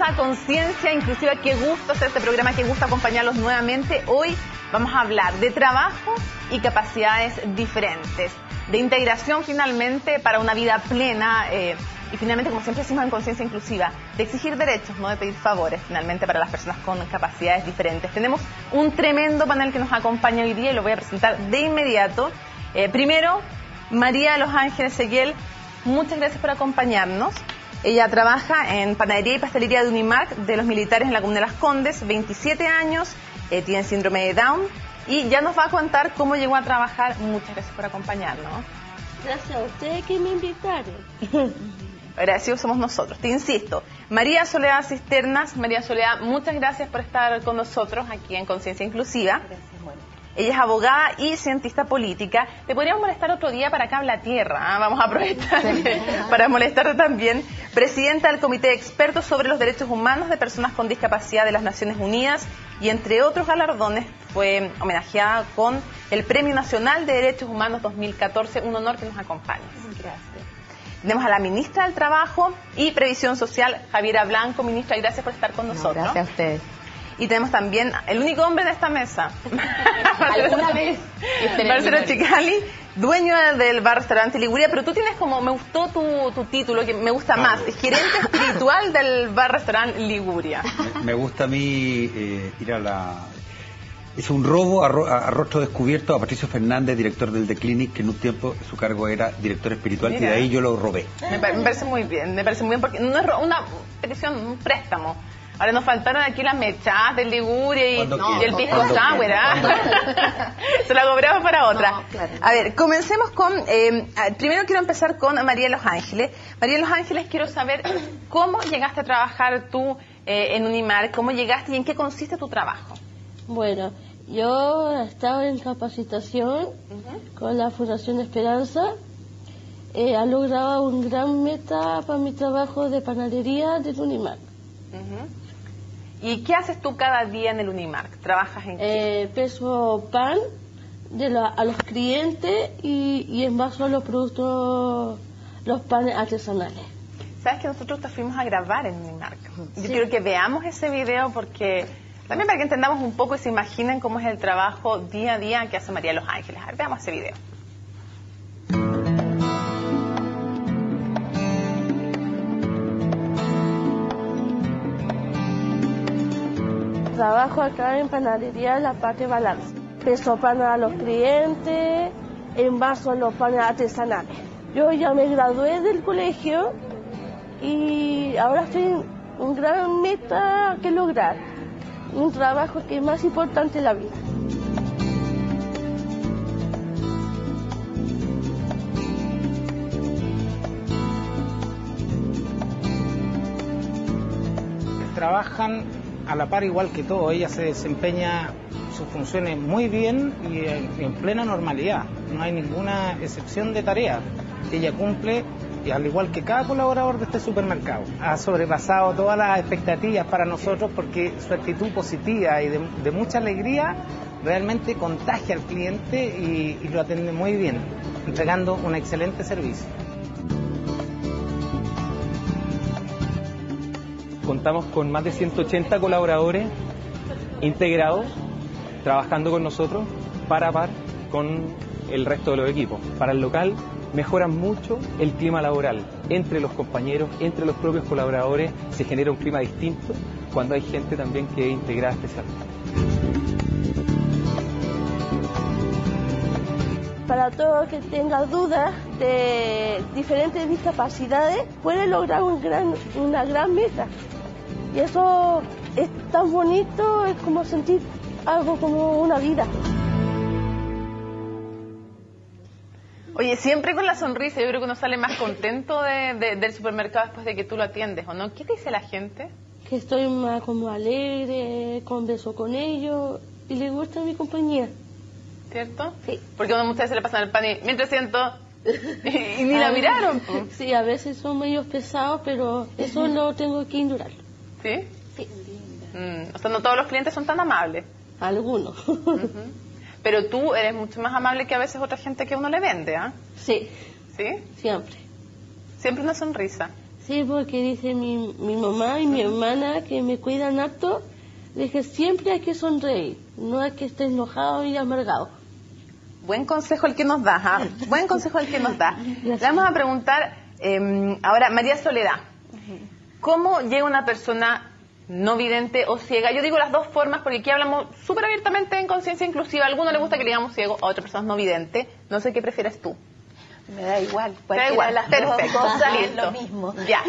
a Conciencia Inclusiva. Qué gusto hacer este programa, qué gusto acompañarlos nuevamente. Hoy vamos a hablar de trabajo y capacidades diferentes, de integración finalmente para una vida plena y finalmente, como siempre decimos en Conciencia Inclusiva, de exigir derechos, no de pedir favores finalmente para las personas con capacidades diferentes. Tenemos un tremendo panel que nos acompaña hoy día y lo voy a presentar de inmediato. Primero, María de los Ángeles Seguel, muchas gracias por acompañarnos. Ella trabaja en panadería y pastelería de Unimark de los militares en la comuna de Las Condes, 27 años, tiene síndrome de Down y ya nos va a contar cómo llegó a trabajar. Muchas gracias por acompañarnos. Gracias a ustedes que me invitaron. Agradecidos somos nosotros, te insisto. María Soledad Cisternas. María Soledad, muchas gracias por estar con nosotros aquí en Conciencia Inclusiva. Gracias, bueno. Ella es abogada y cientista política. Te podríamos molestar otro día para acá habla tierra, ¿eh? Vamos a aprovechar para molestarte también. Presidenta del Comité de Expertos sobre los Derechos Humanos de Personas con Discapacidad de las Naciones Unidas y entre otros galardones fue homenajeada con el Premio Nacional de Derechos Humanos 2014. Un honor que nos acompañes. Gracias. Tenemos a la ministra del Trabajo y Previsión Social, Javiera Blanco. Ministra, gracias por estar con nosotros. Gracias a ustedes. Y tenemos también el único hombre de esta mesa. ¿Alguna vez? Marcelo Chicali, dueño del bar-restaurante Liguria, pero tú tienes como, me gustó tu título, que me gusta más, es gerente espiritual del bar-restaurante Liguria. Me gusta a mí ir a la... Es un robo a rostro descubierto a Patricio Fernández, director del The Clinic, que en un tiempo su cargo era director espiritual. Mira. Y de ahí yo lo robé. Me parece muy bien, porque no es una petición, un préstamo. Ahora nos faltaron aquí las mechas del Liguria y el pisco sour, ¿ah? Se la cobramos para otra. No, claro. A ver, comencemos con... primero quiero empezar con María de los Ángeles. María de los Ángeles, quiero saber cómo llegaste a trabajar tú en Unimark, cómo llegaste y en qué consiste tu trabajo. Bueno, yo estaba en capacitación con la Fundación Esperanza. Ha logrado un gran meta para mi trabajo de panadería de Unimark. ¿Y qué haces tú cada día en el Unimark? ¿Trabajas en qué? Peso pan a los clientes y envaso los productos, los panes artesanales. Sabes que nosotros te fuimos a grabar en Unimark. Yo Sí. quiero que veamos ese video porque también para que entendamos un poco y se imaginen cómo es el trabajo día a día que hace María de los Ángeles. A ver, veamos ese video. Trabajo acá en panadería en la parte balance. Peso pan a los clientes, envaso los panes artesanales. Yo ya me gradué del colegio y ahora estoy en un gran meta que lograr. Un trabajo que es más importante en la vida. Trabajan a la par igual que todo, ella se desempeña sus funciones muy bien y en plena normalidad, no hay ninguna excepción de tarea. Ella cumple, y al igual que cada colaborador de este supermercado, ha sobrepasado todas las expectativas para nosotros porque su actitud positiva y de mucha alegría realmente contagia al cliente y lo atiende muy bien, entregando un excelente servicio. Contamos con más de 180 colaboradores integrados, trabajando con nosotros par a par con el resto de los equipos. Para el local mejoran mucho el clima laboral entre los compañeros, entre los propios colaboradores, se genera un clima distinto cuando hay gente también que es integrada especialmente. Para todo el que tenga dudas de diferentes discapacidades, puede lograr una gran meta. Y eso es tan bonito, es como sentir algo como una vida. Oye, siempre con la sonrisa, yo creo que uno sale más contento del supermercado después de que tú lo atiendes, ¿o no? ¿Qué te dice la gente? Que estoy más como alegre, converso con ellos y les gusta mi compañía. ¿Cierto? Sí. Porque a muchas veces le pasan el pan y mientras siento y ni la miraron. Po. Sí, a veces son medio pesados, pero eso lo tengo que ignorar. ¿Sí? Sí. O sea, no todos los clientes son tan amables. Algunos. Pero tú eres mucho más amable que a veces otra gente que uno le vende, ¿ah? Sí, ¿Sí? siempre. Siempre una sonrisa. Sí, porque dice mi mamá y mi hermana que me cuidan harto, dije siempre hay que sonreír, no hay que estar enojado y amargado. Buen consejo el que nos da, ¿ah? Buen consejo el que nos da. Le vamos a preguntar ahora, María Soledad, ¿cómo llega una persona no vidente o ciega? Yo digo las dos formas porque aquí hablamos súper abiertamente en conciencia inclusiva. A alguno le gusta que le digamos ciego, a otras personas no vidente. No sé qué prefieres tú. Me da igual. Me da igual, las perfecto, dos cosas listo. es lo mismo. Ya.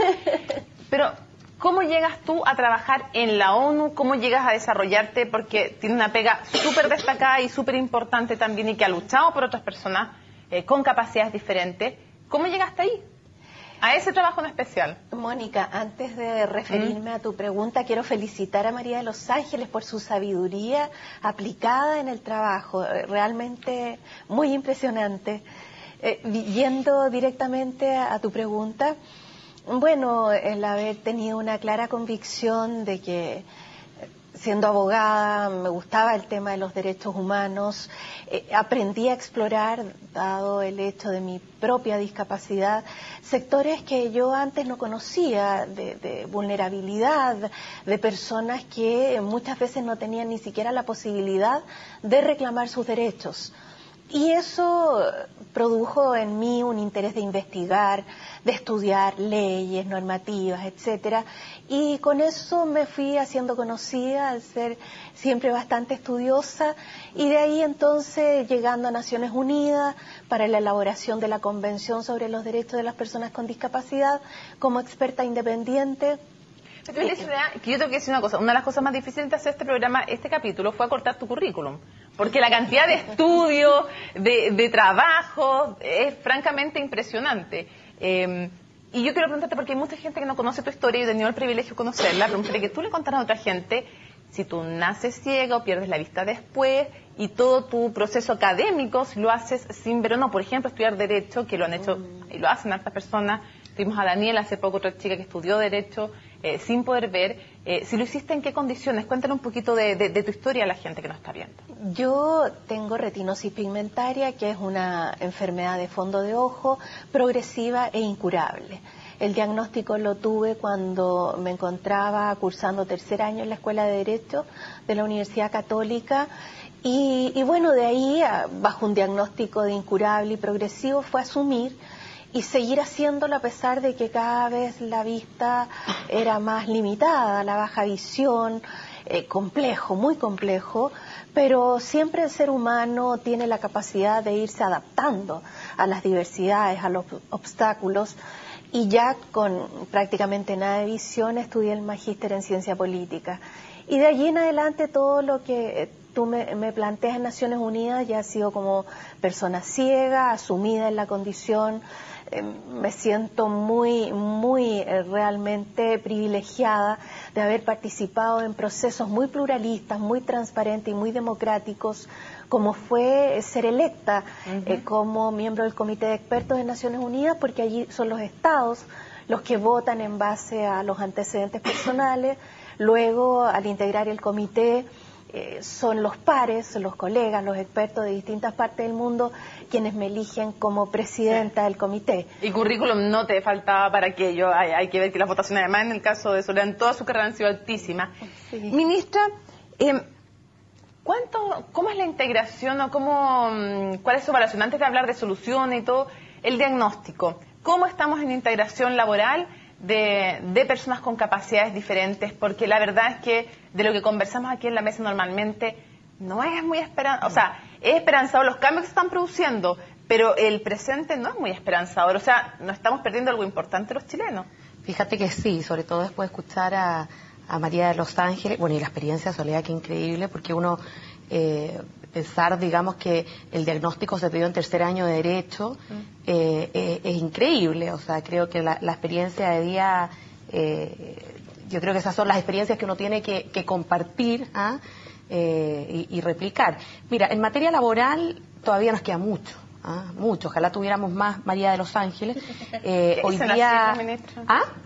Pero, ¿cómo llegas tú a trabajar en la ONU? ¿Cómo llegas a desarrollarte? Porque tiene una pega súper destacada y súper importante también y que ha luchado por otras personas con capacidades diferentes. ¿Cómo llegaste ahí? A ese trabajo en especial. Mónica, antes de referirme a tu pregunta, quiero felicitar a María de los Ángeles por su sabiduría aplicada en el trabajo. Realmente muy impresionante. Yendo directamente a tu pregunta, bueno, el haber tenido una clara convicción de que siendo abogada me gustaba el tema de los derechos humanos, aprendí a explorar, dado el hecho de mi propia discapacidad, sectores que yo antes no conocía, de vulnerabilidad, de personas que muchas veces no tenían ni siquiera la posibilidad de reclamar sus derechos. Y eso produjo en mí un interés de investigar, de estudiar leyes, normativas, etcétera, y con eso me fui haciendo conocida al ser siempre bastante estudiosa, y de ahí entonces llegando a Naciones Unidas para la elaboración de la Convención sobre los Derechos de las Personas con Discapacidad como experta independiente. Pero que yo tengo que decir una cosa, una de las cosas más difíciles de hacer este programa, este capítulo, fue acortar tu currículum, porque la cantidad de estudios, de trabajo, es francamente impresionante. Y yo quiero preguntarte, porque hay mucha gente que no conoce tu historia y he tenido el privilegio de conocerla, preguntarle que tú le contaras a otra gente si tú naces ciega o pierdes la vista después, y todo tu proceso académico, si lo haces sin ver o no. Por ejemplo, estudiar Derecho, que lo han hecho y lo hacen hartas personas. Tuvimos a Daniela hace poco, otra chica que estudió Derecho sin poder ver. Si lo hiciste, ¿en qué condiciones? Cuéntale un poquito de tu historia a la gente que nos está viendo. Yo tengo retinosis pigmentaria, que es una enfermedad de fondo de ojo progresiva e incurable. El diagnóstico lo tuve cuando me encontraba cursando tercer año en la Escuela de Derecho de la Universidad Católica. Y bueno, de ahí, bajo un diagnóstico de incurable y progresivo, fue asumir y seguir haciéndolo a pesar de que cada vez la vista era más limitada, la baja visión, complejo, muy complejo, pero siempre el ser humano tiene la capacidad de irse adaptando a las diversidades, a los obstáculos, y ya con prácticamente nada de visión estudié el magíster en ciencia política. Y de allí en adelante todo lo que tú me planteas en Naciones Unidas ya ha sido como persona ciega, asumida en la condición. Me siento muy realmente privilegiada de haber participado en procesos muy pluralistas, muy transparentes y muy democráticos, como fue ser electa como miembro del Comité de Expertos de Naciones Unidas, porque allí son los estados los que votan en base a los antecedentes personales. Luego, al integrar el comité, son los pares, los colegas, los expertos de distintas partes del mundo quienes me eligen como presidenta del comité. Y currículum no te faltaba para aquello. Hay que ver que las votaciones, además en el caso de Soledad, en toda su carrera han sido altísimas. Sí. Ministra, ¿cómo es la integración o cuál es su evaluación? Antes de hablar de soluciones y todo, el diagnóstico. ¿Cómo estamos en integración laboral de personas con capacidades diferentes? Porque la verdad es que de lo que conversamos aquí en la mesa normalmente no es muy esperanzador. O sea, es esperanzador los cambios que se están produciendo, pero el presente no es muy esperanzador. O sea, nos estamos perdiendo algo importante los chilenos. Fíjate que sí, sobre todo después de escuchar a María de los Ángeles, bueno, y la experiencia de Soledad, que increíble, porque uno pensar, digamos, que el diagnóstico se te dio en tercer año de Derecho, es increíble. O sea, creo que la experiencia de día, yo creo que esas son las experiencias que uno tiene que compartir y replicar. Mira, en materia laboral todavía nos queda mucho. Mucho, ojalá tuviéramos más María de los Ángeles. Hoy día...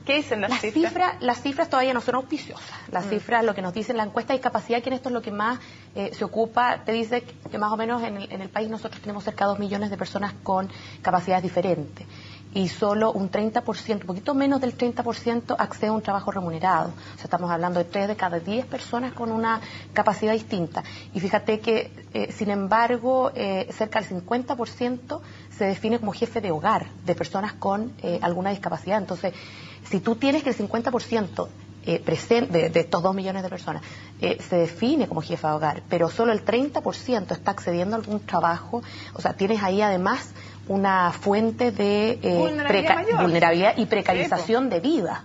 ¿Qué dicen las cifras? Las cifras todavía no son auspiciosas. Las cifras, lo que nos dice la encuesta de discapacidad, que en esto es lo que más se ocupa, te dice que más o menos en el país nosotros tenemos cerca de 2 millones de personas con capacidades diferentes. y solo un 30%, un poquito menos del 30% accede a un trabajo remunerado. O sea, estamos hablando de 3 de cada 10 personas con una capacidad distinta. Y fíjate que, sin embargo, cerca del 50% se define como jefe de hogar de personas con alguna discapacidad. Entonces, si tú tienes que el 50% de estos 2 millones de personas se define como jefa de hogar, pero solo el 30% está accediendo a algún trabajo, o sea, tienes ahí además una fuente de vulnerabilidad y precarización de vida.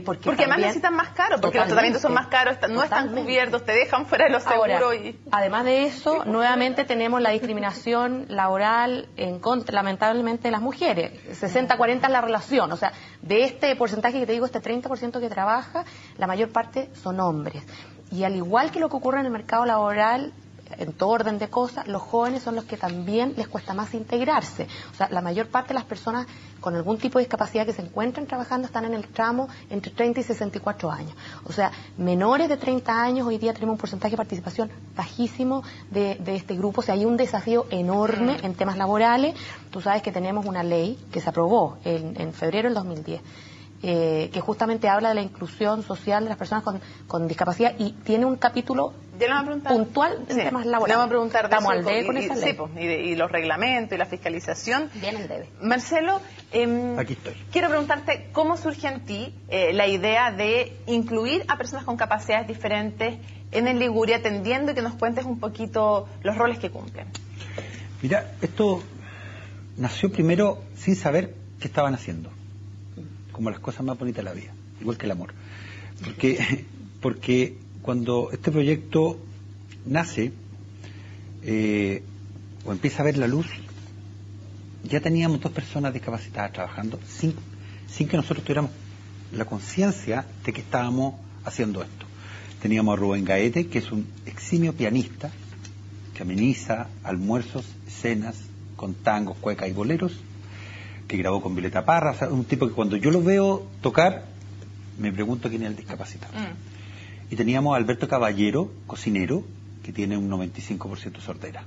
Porque además también necesitan más caro, porque los tratamientos son más caros, no están cubiertos, te dejan fuera de los seguros. Ahora, además de eso, nuevamente tenemos la discriminación laboral en contra, lamentablemente, de las mujeres. 60-40 es la relación, o sea, de este porcentaje que te digo, este 30% que trabaja, la mayor parte son hombres. Y al igual que lo que ocurre en el mercado laboral, en todo orden de cosas, los jóvenes son los que también les cuesta más integrarse. O sea, la mayor parte de las personas con algún tipo de discapacidad que se encuentran trabajando están en el tramo entre 30 y 64 años. O sea, menores de 30 años, hoy día tenemos un porcentaje de participación bajísimo de este grupo. O sea, hay un desafío enorme en temas laborales. Tú sabes que tenemos una ley que se aprobó en febrero del 2010. Que justamente habla de la inclusión social de las personas con discapacidad y tiene un capítulo puntual en temas laborales. Le vamos a preguntar de Estamos eso, al debe con esa ley. Y los reglamentos y la fiscalización. Bien al debe. Marcelo, aquí estoy. Quiero preguntarte cómo surge en ti la idea de incluir a personas con capacidades diferentes en el Liguria, atendiendo y que nos cuentes un poquito los roles que cumplen. Mira, esto nació primero sin saber qué estaban haciendo. Como las cosas más bonitas de la vida, igual que el amor. Porque cuando este proyecto nace o empieza a ver la luz, ya teníamos 2 personas discapacitadas trabajando sin que nosotros tuviéramos la conciencia de que estábamos haciendo esto. Teníamos a Rubén Gaete, que es un eximio pianista que ameniza almuerzos, cenas con tangos, cuecas y boleros, que grabó con Violeta Parra, o sea, un tipo que cuando yo lo veo tocar, me pregunto quién es el discapacitado. Y teníamos a Alberto Caballero, cocinero, que tiene un 95% sordera.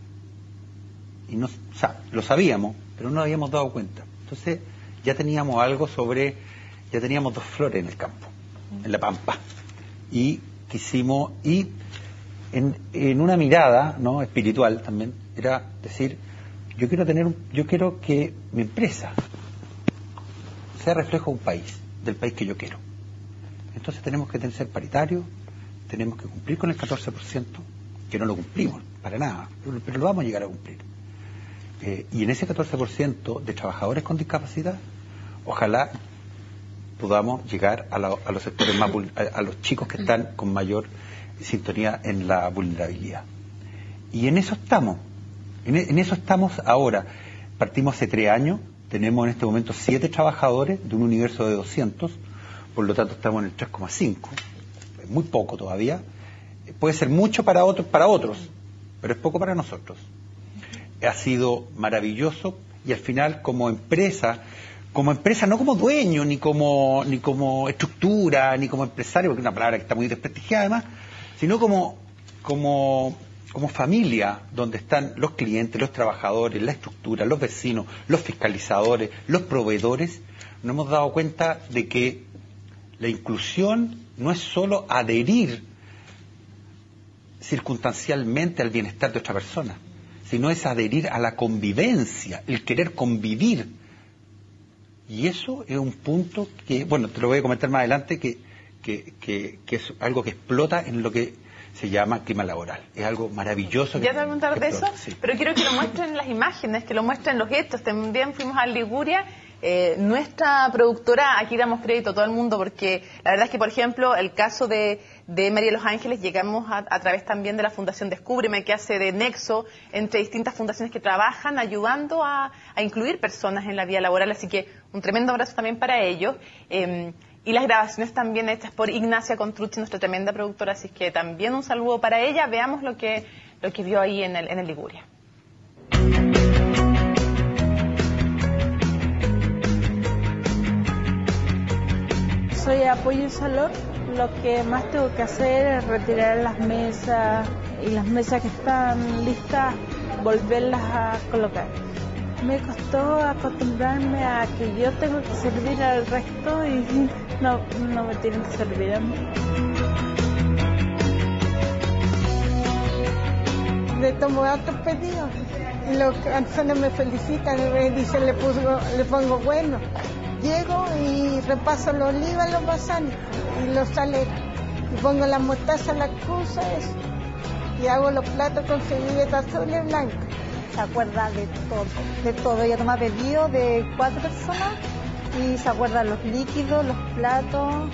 Y no, o sea, lo sabíamos, pero no nos habíamos dado cuenta. Entonces, ya teníamos algo ya teníamos 2 flores en el campo, en la pampa. Y quisimos, y en una mirada, ¿no?, espiritual también, era decir, yo quiero que mi empresa sea reflejo de un país, del país que yo quiero. Entonces tenemos que ser paritarios, tenemos que cumplir con el 14%, que no lo cumplimos para nada, pero lo vamos a llegar a cumplir. Y en ese 14% de trabajadores con discapacidad, ojalá podamos llegar a los sectores más a los chicos que están con mayor sintonía en la vulnerabilidad. Y en eso estamos. En eso estamos ahora. Partimos hace 3 años, tenemos en este momento 7 trabajadores de un universo de 200, por lo tanto estamos en el 3,5, es muy poco todavía. Puede ser mucho para otros, pero es poco para nosotros. Ha sido maravilloso y al final como empresa, no como dueño, ni como estructura, ni como empresario, porque es una palabra que está muy desprestigiada además, sino como familia, donde están los clientes, los trabajadores, la estructura, los vecinos, los fiscalizadores, los proveedores, nos hemos dado cuenta de que la inclusión no es solo adherir circunstancialmente al bienestar de otra persona, sino es adherir a la convivencia, el querer convivir. Y eso es un punto que, bueno, te lo voy a comentar más adelante, que es algo que explota en lo que se llama clima laboral. Es algo maravilloso. Ya te voy a preguntar de eso, sí. Pero quiero que lo muestren las imágenes, que lo muestren los hechos. También fuimos a Liguria. Nuestra productora, aquí damos crédito a todo el mundo, porque la verdad es que, por ejemplo, el caso de María de los Ángeles, llegamos a través también de la Fundación Descúbreme, que hace de nexo entre distintas fundaciones que trabajan ayudando a incluir personas en la vida laboral, así que un tremendo abrazo también para ellos. Y las grabaciones también hechas por Ignacia Contrucci, nuestra tremenda productora, así que también un saludo para ella. Veamos lo que vio ahí en el Liguria. Soy apoyo y salón. Lo que más tengo que hacer es retirar las mesas y las mesas que están listas, volverlas a colocar. Me costó acostumbrarme a que yo tengo que servir al resto y no me tienen que servir a mí. Le tomo otros pedidos y los canzones me felicitan y me dicen le pongo bueno. Llego y repaso los olivas, los balsámicos y los saleros. Y pongo la mostaza, la cruza, eso. Y hago los platos con servilletas azules y blancas. Se acuerda de todo. Ella toma pedido de 4 personas y se acuerda de los líquidos, los platos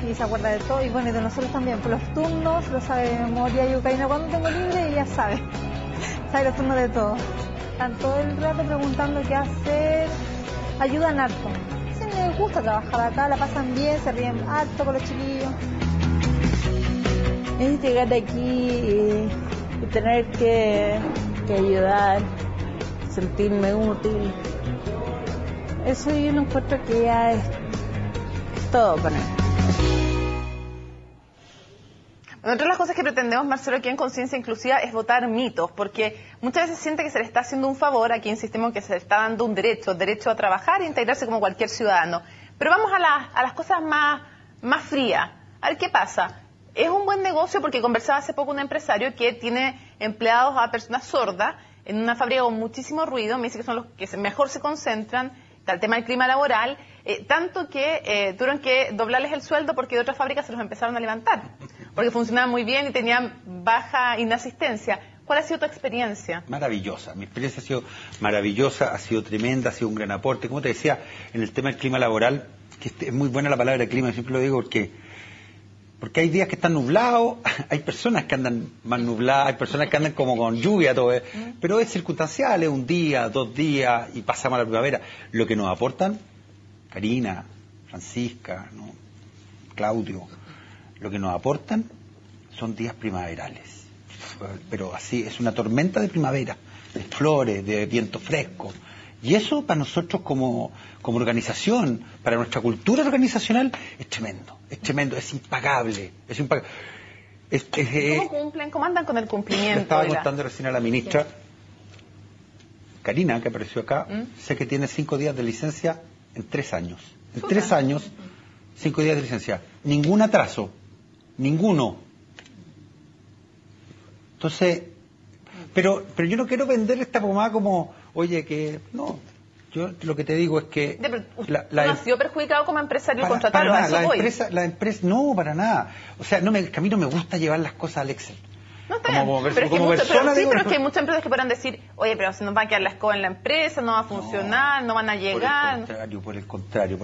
y se acuerda de todo. Y bueno, y de nosotros también, por los turnos, lo sabe de memoria. Yo, Karina, cuando tengo libre, ella sabe los turnos de todo. Están todo el rato preguntando qué hacer, ayudan harto. Sí, me gusta trabajar acá, la pasan bien, se ríen harto con los chiquillos. Es llegar aquí y tener que ayudar, sentirme útil. Eso yo no encuentro que ya es todo para mí. Bueno, otra de las cosas que pretendemos, Marcelo, aquí en Conciencia Inclusiva es votar mitos, porque muchas veces siente que se le está haciendo un favor, aquí insistimos que se le está dando un derecho a trabajar e integrarse como cualquier ciudadano. Pero vamos a las cosas más frías. A ver qué pasa. Es un buen negocio porque conversaba hace poco un empresario que tiene empleados a personas sordas en una fábrica con muchísimo ruido, me dice que son los que mejor se concentran, está el tema del clima laboral, tanto que tuvieron que doblarles el sueldo porque de otras fábricas se los empezaron a levantar, porque funcionaban muy bien y tenían baja inasistencia. ¿Cuál ha sido tu experiencia? Maravillosa, mi experiencia ha sido maravillosa, ha sido tremenda, ha sido un gran aporte. Como te decía, en el tema del clima laboral, que es muy buena la palabra clima, siempre lo digo porque hay días que están nublados, hay personas que andan más nubladas, hay personas que andan como con lluvia, todo, pero es circunstancial, es un día, 2 días y pasamos a la primavera. Lo que nos aportan, Karina, Francisca, ¿no? Claudio, lo que nos aportan son días primaverales, pero así, es una tormenta de primavera, de flores, de viento fresco. Y eso para nosotros como organización, para nuestra cultura organizacional, es tremendo, es impagable. ¿Cómo cumplen? ¿Cómo andan con el cumplimiento? Le estaba contando recién a la ministra, Karina, que apareció acá, sé que tiene 5 días de licencia en 3 años. En 3 años, 5 días de licencia. Ningún atraso, ninguno. Entonces, pero yo no quiero vender esta pomada como, oye, que no. Yo lo que te digo es que... ¿No ha sido perjudicado como empresario contratarlo? Para nada, la empresa, no, para nada. O sea, que a mí no me gusta llevar las cosas al Excel. No está bien, pero es que hay muchas empresas que podrán decir, oye, pero si nos va a quedar la escoba en la empresa, no va a funcionar, no van a llegar. Por el contrario.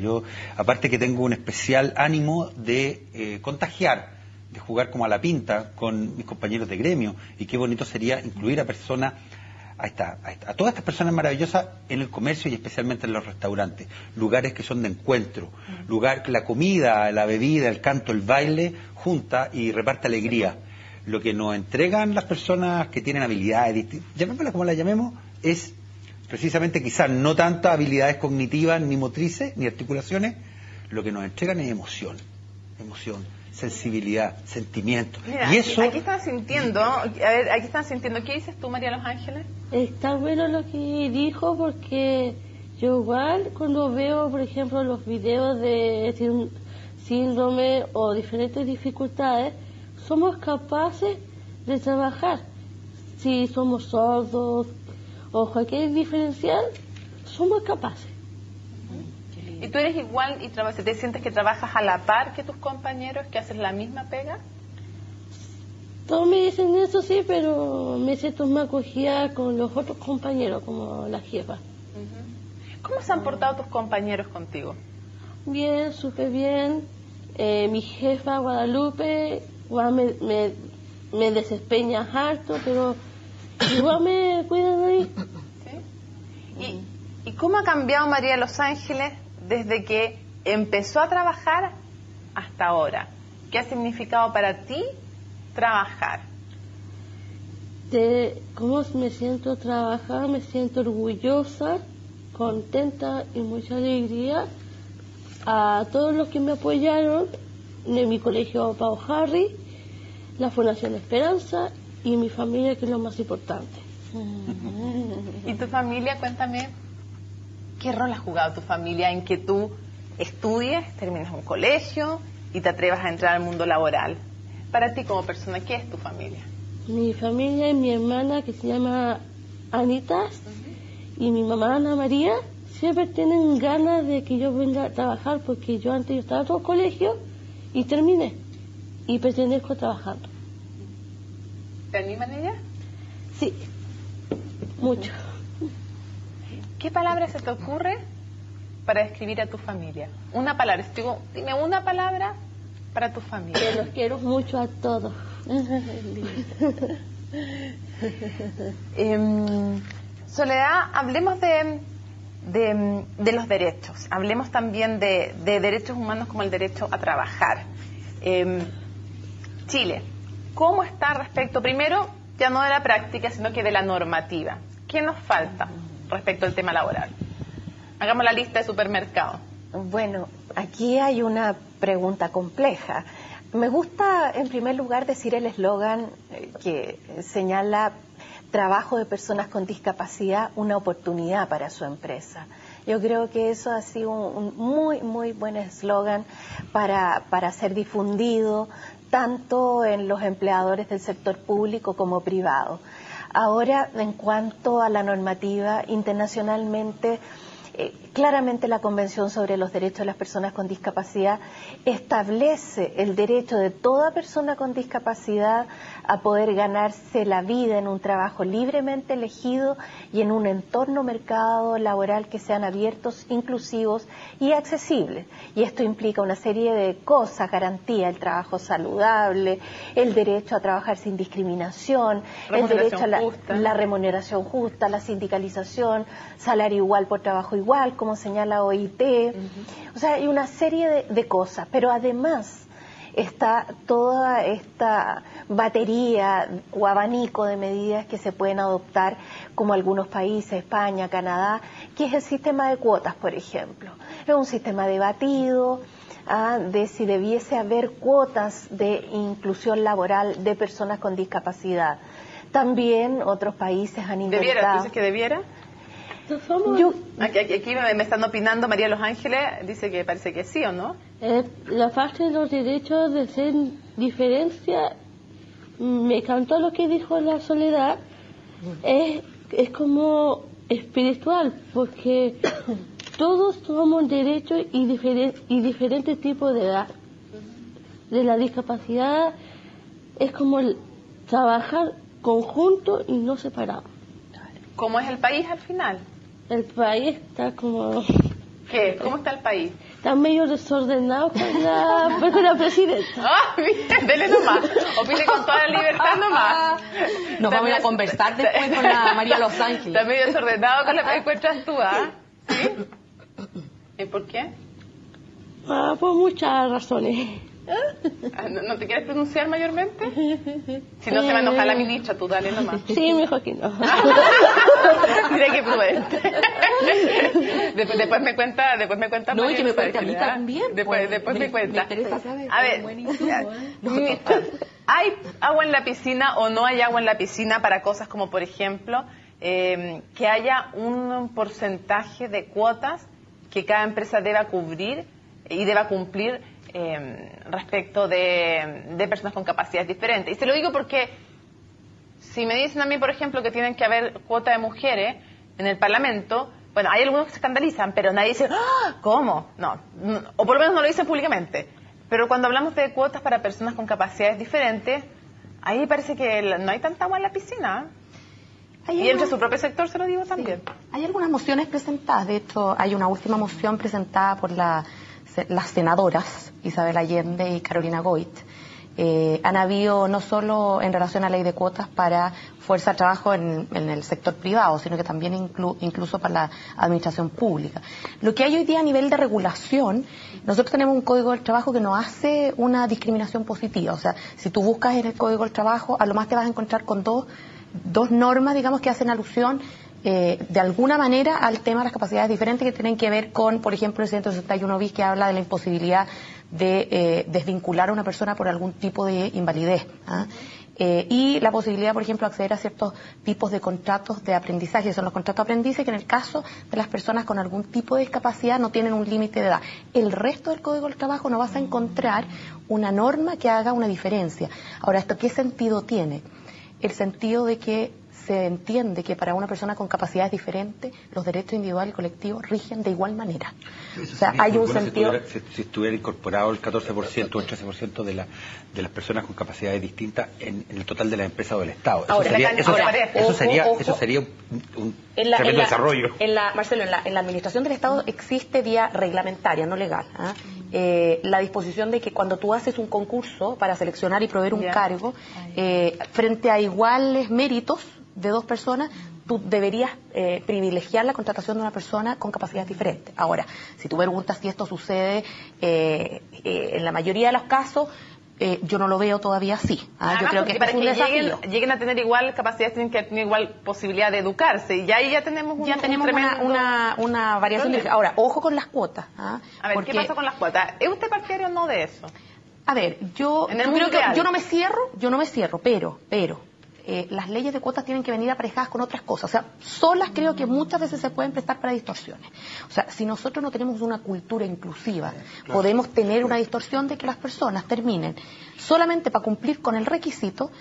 Yo, aparte que tengo un especial ánimo de contagiar, de jugar como a la pinta con mis compañeros de gremio, y qué bonito sería incluir a personas, a todas estas personas maravillosas en el comercio y especialmente en los restaurantes, lugares que son de encuentro, lugar que la comida, la bebida, el canto, el baile junta y reparte alegría. Lo que nos entregan las personas que tienen habilidades, llamémoslas como las llamemos, es precisamente quizás no tantas habilidades cognitivas, ni motrices, ni articulaciones. Lo que nos entregan es emoción, sensibilidad, sentimiento. Mira, y eso... aquí están sintiendo, ¿qué dices tú, María Los Ángeles? Está bueno lo que dijo, porque yo igual cuando veo, por ejemplo, los videos de síndrome o diferentes dificultades, somos capaces de trabajar. Si somos sordos o cualquier diferencial, somos capaces. ¿Y tú eres igual y te sientes que trabajas a la par que tus compañeros, que haces la misma pega? Todos me dicen eso, sí, pero me siento más acogida con los otros compañeros, como la jefa. ¿Cómo se han portado tus compañeros contigo? Bien, súper bien. Mi jefa, Guadalupe, igual me desempeña harto, pero igual me cuidan de mí. ¿Sí? ¿Y cómo ha cambiado María de Los Ángeles desde que empezó a trabajar hasta ahora? ¿Qué ha significado para ti trabajar? De cómo me siento trabajar, me siento orgullosa, contenta y mucha alegría. A todos los que me apoyaron en mi colegio Pau Harry, la Fundación Esperanza y mi familia, que es lo más importante. ¿Y tu familia? Cuéntame, ¿qué rol ha jugado tu familia en que tú estudies, termines un colegio y te atrevas a entrar al mundo laboral? Para ti como persona, ¿qué es tu familia? Mi familia es mi hermana, que se llama Anita, y mi mamá Ana María. Siempre tienen ganas de que yo venga a trabajar, porque yo antes estaba en otro colegio y terminé y pertenezco trabajando. ¿Te animan ellas? Sí, mucho. ¿Qué palabra se te ocurre para describir a tu familia? Una palabra. Digo, dime una palabra para tu familia. Que los quiero mucho a todos. Soledad, hablemos de los derechos. Hablemos también de derechos humanos como el derecho a trabajar. Chile, ¿cómo está respecto, primero, ya no de la práctica, sino que de la normativa? ¿Qué nos falta respecto al tema laboral? Hagamos la lista de supermercados. Bueno, aquí hay una pregunta compleja. Me gusta, en primer lugar, decir el eslogan que señala trabajo de personas con discapacidad, una oportunidad para su empresa. Yo creo que eso ha sido un muy, muy buen eslogan para ser difundido tanto en los empleadores del sector público como privado. Ahora, en cuanto a la normativa, internacionalmente, claramente la Convención sobre los Derechos de las Personas con Discapacidad establece el derecho de toda persona con discapacidad a poder ganarse la vida en un trabajo libremente elegido y en un entorno mercado laboral que sean abiertos, inclusivos y accesibles. Y esto implica una serie de cosas, garantía el trabajo saludable, el derecho a trabajar sin discriminación, el derecho a la remuneración justa, la sindicalización, salario igual por trabajo igual, como señala OIT. O sea, hay una serie de cosas, pero además está toda esta batería o abanico de medidas que se pueden adoptar, como algunos países, España, Canadá, que es el sistema de cuotas, por ejemplo. Es un sistema debatido de si debiese haber cuotas de inclusión laboral de personas con discapacidad. También otros países han intentado... ¿Debiera? ¿Tú dices que debiera? Aquí me están opinando. María Los Ángeles dice que parece que sí, ¿o no? La parte de los derechos de ser diferencia, me encantó lo que dijo la Soledad. Es como espiritual, porque todos tomamos derechos y diferentes tipos de edad. De la discapacidad es como trabajar conjunto y no separado. ¿Cómo es el país al final? El país está como... ¿Qué? ¿Cómo está el país? Está medio desordenado con la presidenta. ¡Ah, bien! Dele nomás. Opine con toda la libertad nomás. Nos vamos a conversar después con la María Los Ángeles. Está medio desordenado con la que encuentras tú, ¿ah? ¿Sí? ¿Y por qué? Por muchas razones. ¿No te quieres pronunciar mayormente? Si no, se va a enojar la ministra, tú dale nomás. Sí, mejor que no. Mira qué prudente. Después me cuenta. No, y que me cuente a mí también. Después me cuenta. Me interesa saber. A ver, ¿hay agua en la piscina o no hay agua en la piscina para cosas como, por ejemplo, que haya un porcentaje de cuotas que cada empresa deba cubrir y deba cumplir respecto de personas con capacidades diferentes? Y se lo digo porque si me dicen a mí, por ejemplo, que tienen que haber cuota de mujeres en el Parlamento, bueno, hay algunos que se escandalizan, pero nadie dice, ¡ah! ¿Cómo? No, o por lo menos no lo dicen públicamente. Pero cuando hablamos de cuotas para personas con capacidades diferentes, ahí parece que no hay tanta agua en la piscina. Y entre su propio sector, se lo digo también. Sí. Hay algunas mociones presentadas. De hecho, hay una última moción presentada por las senadoras Isabel Allende y Carolina Goit. Han habido no solo en relación a la ley de cuotas para fuerza de trabajo en el sector privado, sino que también incluso para la administración pública. Lo que hay hoy día a nivel de regulación, nosotros tenemos un código del trabajo que no hace una discriminación positiva. O sea, si tú buscas en el código del trabajo, a lo más te vas a encontrar con dos normas, digamos, que hacen alusión de alguna manera al tema de las capacidades diferentes, que tienen que ver con, por ejemplo, el 161 bis, que habla de la imposibilidad de desvincular a una persona por algún tipo de invalidez. y la posibilidad, por ejemplo, de acceder a ciertos tipos de contratos de aprendizaje, son los contratos de aprendizaje, que en el caso de las personas con algún tipo de discapacidad no tienen un límite de edad. El resto del Código del Trabajo no vas a encontrar una norma que haga una diferencia. Ahora, ¿esto qué sentido tiene? El sentido de que se entiende que para una persona con capacidades diferentes los derechos individuales y colectivos rigen de igual manera. Eso o sea, hay un sentido... Si estuviera incorporado el 14% o el 13% de las personas con capacidades distintas en el total de las empresas o del Estado. Eso sería un tremendo desarrollo. Marcelo, en la administración del Estado existe vía reglamentaria, no legal, la disposición de que cuando tú haces un concurso para seleccionar y proveer un cargo, frente a iguales méritos de dos personas, tú deberías privilegiar la contratación de una persona con capacidades diferentes. Ahora, si tú preguntas si esto sucede en la mayoría de los casos, yo no lo veo todavía así. Yo creo que para es un desafío. Lleguen a tener igual capacidades, tienen que tener igual posibilidad de educarse. Y ahí ya tenemos una variación. Ahora, ojo con las cuotas. A ver, ¿qué pasa con las cuotas? ¿Es usted partidario o no de eso? A ver, yo no me cierro, pero las leyes de cuotas tienen que venir aparejadas con otras cosas. O sea, solas creo que muchas veces se pueden prestar para distorsiones. O sea, si nosotros no tenemos una cultura inclusiva, podemos tener una distorsión de que las personas terminen solamente para cumplir con el requisito,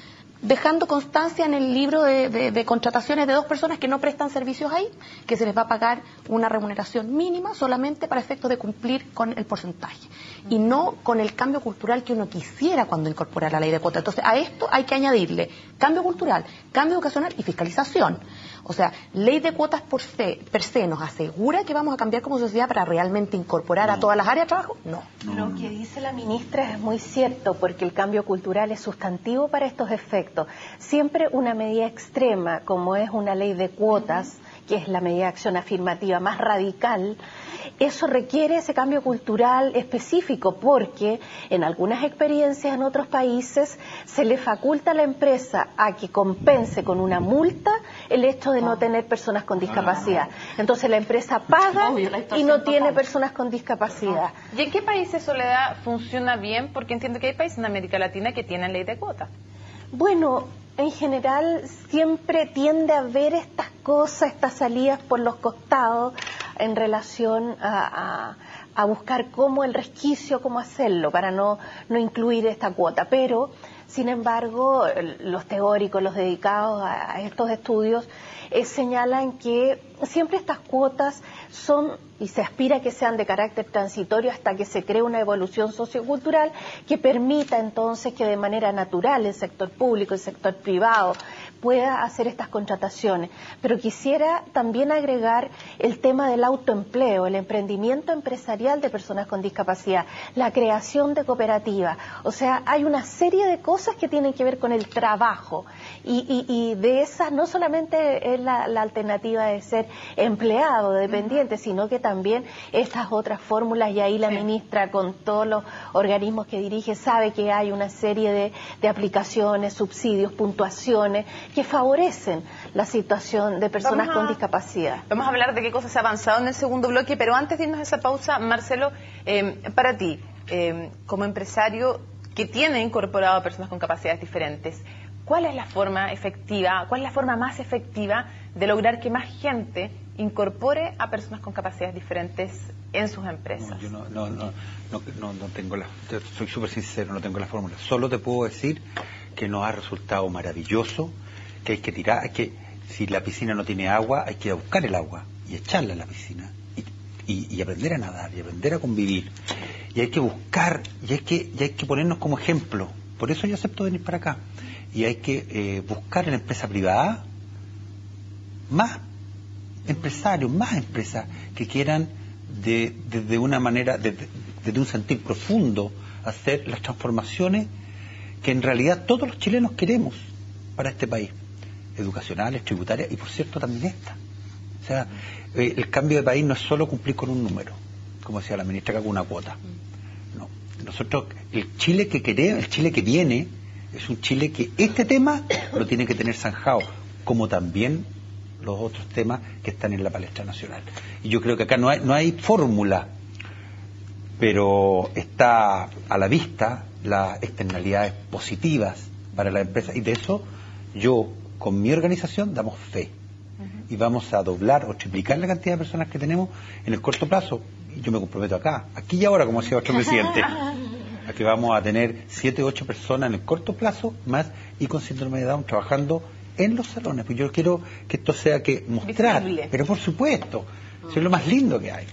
dejando constancia en el libro de contrataciones de dos personas que no prestan servicios ahí, que se les va a pagar una remuneración mínima solamente para efectos de cumplir con el porcentaje, y no con el cambio cultural que uno quisiera cuando incorpora la ley de cuotas. Entonces, a esto hay que añadirle cambio cultural, cambio educacional y fiscalización. O sea, ley de cuotas per se nos asegura que vamos a cambiar como sociedad para realmente incorporar a todas las áreas de trabajo. No. Lo que dice la ministra es muy cierto, porque el cambio cultural es sustantivo para estos efectos. Siempre una medida extrema, como es una ley de cuotas, que es la medida de acción afirmativa más radical, eso requiere ese cambio cultural específico, porque en algunas experiencias en otros países se le faculta a la empresa a que compense con una multa el hecho de no tener personas con discapacidad. Entonces la empresa paga y no tiene personas con discapacidad. ¿Y en qué países, Soledad, funciona bien? Porque entiendo que hay países en América Latina que tienen ley de cuotas. Bueno, en general siempre tiende a haber estas cosas, estas salidas por los costados en relación a buscar cómo el resquicio, cómo hacerlo para no incluir esta cuota. Pero, sin embargo, los teóricos, los dedicados a estos estudios, señalan que siempre estas cuotas son, y se aspira a que sean de carácter transitorio hasta que se cree una evolución sociocultural que permita entonces que de manera natural el sector público, el sector privado pueda hacer estas contrataciones. Pero quisiera también agregar el tema del autoempleo, el emprendimiento empresarial de personas con discapacidad, la creación de cooperativas. O sea, hay una serie de cosas que tienen que ver con el trabajo, y de esas no solamente es la alternativa de ser empleado, dependiente, sino que también estas otras fórmulas, y ahí la ministra con todos los organismos que dirige sabe que hay una serie de aplicaciones, subsidios, puntuaciones que favorecen la situación de personas con discapacidad. Vamos a hablar de qué cosas se ha avanzado en el segundo bloque, pero antes de irnos a esa pausa, Marcelo, para ti, como empresario que tiene incorporado a personas con capacidades diferentes, ¿cuál es la forma efectiva, cuál es la forma más efectiva de lograr que más gente incorpore a personas con capacidades diferentes en sus empresas? Yo no tengo soy súper sincero, no tengo la fórmula. Solo te puedo decir que nos ha resultado maravilloso, que hay que tirar, que si la piscina no tiene agua, hay que ir a buscar el agua y echarla a la piscina y aprender a nadar y aprender a convivir, y hay que buscar y hay que ponernos como ejemplo. Por eso yo acepto venir para acá, y hay que buscar en la empresa privada más empresarios, más empresas que quieran de una manera, desde un sentir profundo, hacer las transformaciones que en realidad todos los chilenos queremos para este país, educacionales, tributarias y por cierto también esta. O sea, el cambio de país no es solo cumplir con un número, como decía la ministra, que con una cuota. No, nosotros, el Chile que queremos, el Chile que viene, es un Chile que este tema lo tiene que tener zanjado, como también los otros temas que están en la palestra nacional. Y yo creo que acá no hay fórmula, pero está a la vista las externalidades positivas para la empresa. Y de eso yo, con mi organización, damos fe. Y vamos a doblar o triplicar la cantidad de personas que tenemos en el corto plazo. Y yo me comprometo aquí y ahora, como decía otro presidente, a que vamos a tener 7 o 8 personas en el corto plazo más y con síndrome de Down trabajando en los salones. Pues yo quiero que esto sea que mostrar, visible. Pero por supuesto, eso es lo más lindo que hay.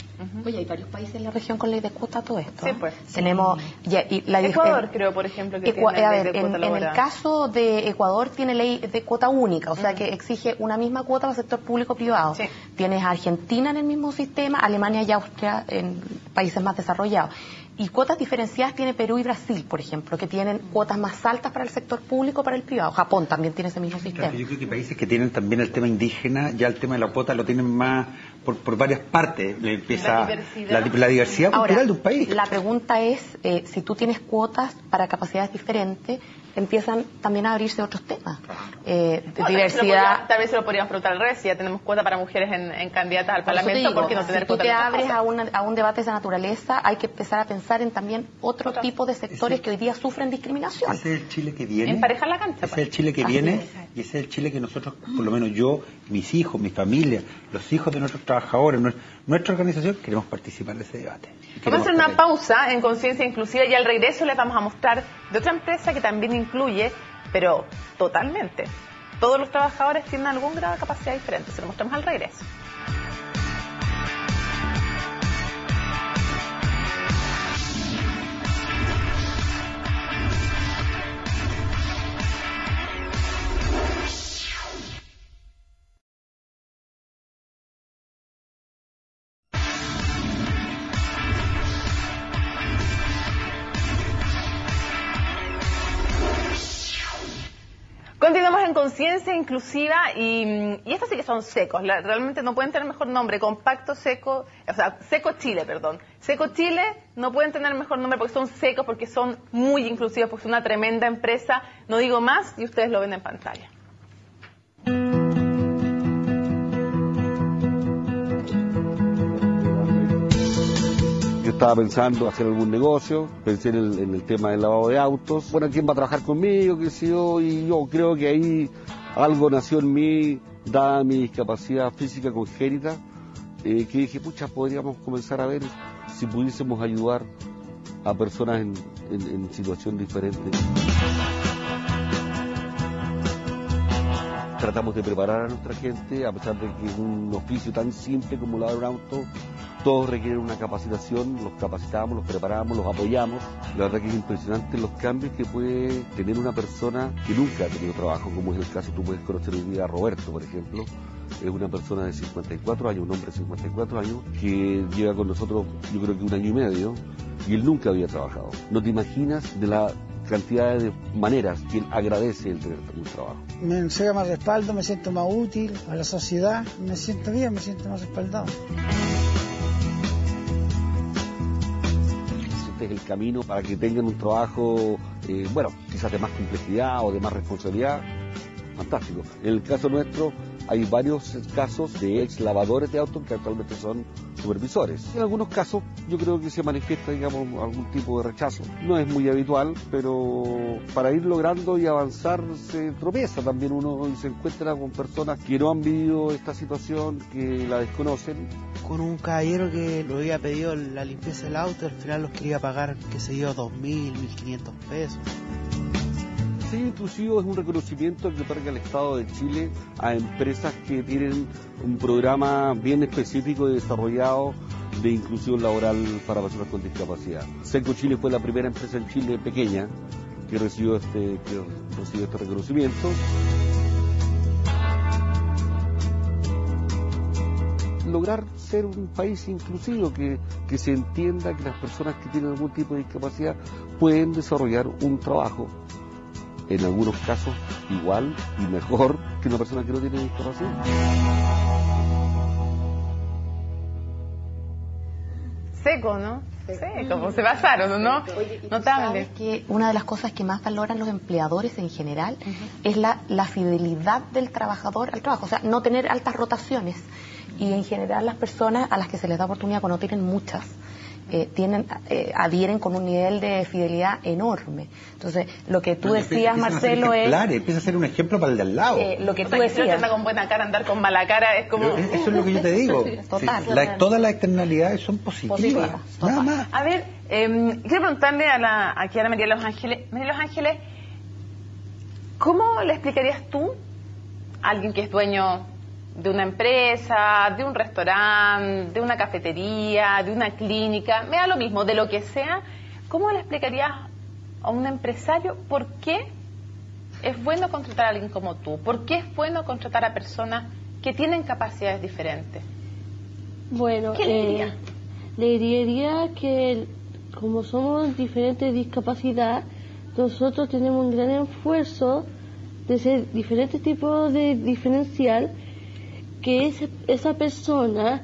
Oye, hay varios países en la región con ley de cuota todo esto. Sí, pues. Tenemos Ecuador, creo, por ejemplo, que tiene ley de cuota laboral. En el caso de Ecuador tiene ley de cuota única, o sea que exige una misma cuota para el sector público-privado. Sí. Tienes a Argentina en el mismo sistema, Alemania y Austria en países más desarrollados. Y cuotas diferenciadas tiene Perú y Brasil, por ejemplo, que tienen cuotas más altas para el sector público, para el privado. Japón también tiene ese mismo sistema. Claro, yo creo que países que tienen también el tema indígena, ya el tema de la cuota lo tienen más por varias partes. Le empieza la diversidad cultural. Ahora, de un país. La pregunta es, si tú tienes cuotas para capacidades diferentes, empiezan también a abrirse otros temas. Diversidad. Tal vez se lo podríamos preguntar al revés, si ya tenemos cuota para mujeres en candidatas al Parlamento, ¿por qué no tener cuota? Si tú te abres a un debate de esa naturaleza, hay que empezar a pensar en también otro tipo de sectores que hoy día sufren discriminación. Ese es el Chile que viene. Emparejar la cancha. Ese es el Chile que viene y ese es el Chile que nosotros, por lo menos yo, mis hijos, mi familia, los hijos de nuestros trabajadores, nuestra organización, queremos participar de ese debate. Vamos a hacer una pausa en Conciencia Inclusiva y al regreso les vamos a mostrar de otra empresa que también incluye, pero totalmente, todos los trabajadores tienen algún grado de capacidad diferente. Se lo mostramos al regreso. Continuamos en Conciencia Inclusiva y estos sí que son secos, realmente no pueden tener mejor nombre, Compacto Seco, o sea, Seco Chile, perdón. Seco Chile no pueden tener mejor nombre porque son secos, porque son muy inclusivos, porque son una tremenda empresa, no digo más y ustedes lo ven en pantalla. Estaba pensando hacer algún negocio, pensé en el tema del lavado de autos. Bueno, ¿quién va a trabajar conmigo? ¿Qué sé yo? Y yo creo que ahí algo nació en mí, dada mi discapacidad física congénita, que dije, pucha, podríamos comenzar a ver si pudiésemos ayudar a personas en situación diferente. Tratamos de preparar a nuestra gente, a pesar de que es un oficio tan simple como lavar un auto, todos requieren una capacitación, los capacitamos, los preparamos, los apoyamos. La verdad que es impresionante los cambios que puede tener una persona que nunca ha tenido trabajo, como es el caso, tú puedes conocer hoy día a Roberto, por ejemplo. Es una persona de 54 años, un hombre de 54 años, que lleva con nosotros yo creo que 1 año y medio, y él nunca había trabajado. No te imaginas de la cantidad de maneras que él agradece el tener un trabajo. Me entrega más respaldo, me siento más útil a la sociedad, me siento bien, me siento más respaldado. Este es el camino para que tengan un trabajo, bueno, quizás de más complejidad o de más responsabilidad. Fantástico. En el caso nuestro hay varios casos de ex lavadores de autos que actualmente son supervisores. En algunos casos yo creo que se manifiesta, digamos, algún tipo de rechazo. No es muy habitual, pero para ir logrando y avanzar se tropieza también uno y se encuentra con personas que no han vivido esta situación, que la desconocen. Con un caballero que lo había pedido la limpieza del auto, al final los quería pagar, qué sé yo, 2.000, 1.500 pesos. Sí, inclusive es un reconocimiento que otorga el Estado de Chile a empresas que tienen un programa bien específico y desarrollado de inclusión laboral para personas con discapacidad. Seco Chile fue la primera empresa en Chile pequeña que recibió este reconocimiento. Lograr ser un país inclusivo, que se entienda que las personas que tienen algún tipo de discapacidad pueden desarrollar un trabajo, en algunos casos igual y mejor que una persona que no tiene discapacidad. Seco, ¿no? Sí, como se pasaron, ¿no? Notable. ¿Sabes que una de las cosas que más valoran los empleadores en general es la fidelidad del trabajador al trabajo? O sea, no tener altas rotaciones. Y en general las personas a las que se les da oportunidad cuando tienen muchas, adhieren con un nivel de fidelidad enorme. Entonces, lo que tú decías, Marcelo, empieza a ser un ejemplo para el de al lado. Lo que tú decías. decías. Anda con buena cara, andar con mala cara, es como... Eso es lo que yo te digo. Total. Todas las externalidades son positivas. Nada más. A ver, quiero preguntarle aquí a la María de los Ángeles. María de los Ángeles, ¿cómo le explicarías tú a alguien que es dueño de una empresa, de un restaurante, de una cafetería, de una clínica, me da lo mismo, de lo que sea, ¿cómo le explicarías a un empresario por qué es bueno contratar a alguien como tú? ¿Por qué es bueno contratar a personas que tienen capacidades diferentes? Bueno, ¿Qué le diría? Le diría que como somos diferentes discapacidades, nosotros tenemos un gran esfuerzo de ser diferentes tipos de diferencial, que esa persona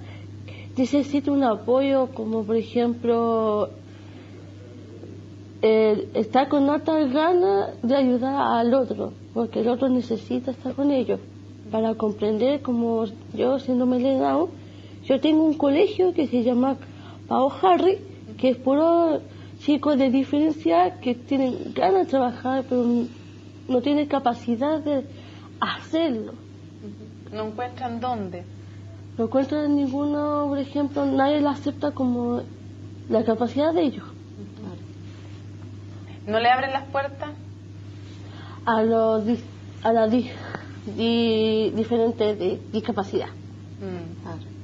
necesita un apoyo, como por ejemplo está con altas ganas de ayudar al otro, porque el otro necesita estar con ellos para comprender. Como yo, siendo Down, yo tengo un colegio que se llama Pao Harry, que es puro chicos de diferencia que tienen ganas de trabajar, pero no tienen capacidad de hacerlo. ¿No encuentran dónde? No encuentran ninguno, por ejemplo, nadie la acepta como la capacidad de ellos. ¿No le abren las puertas? A las diferentes discapacidad.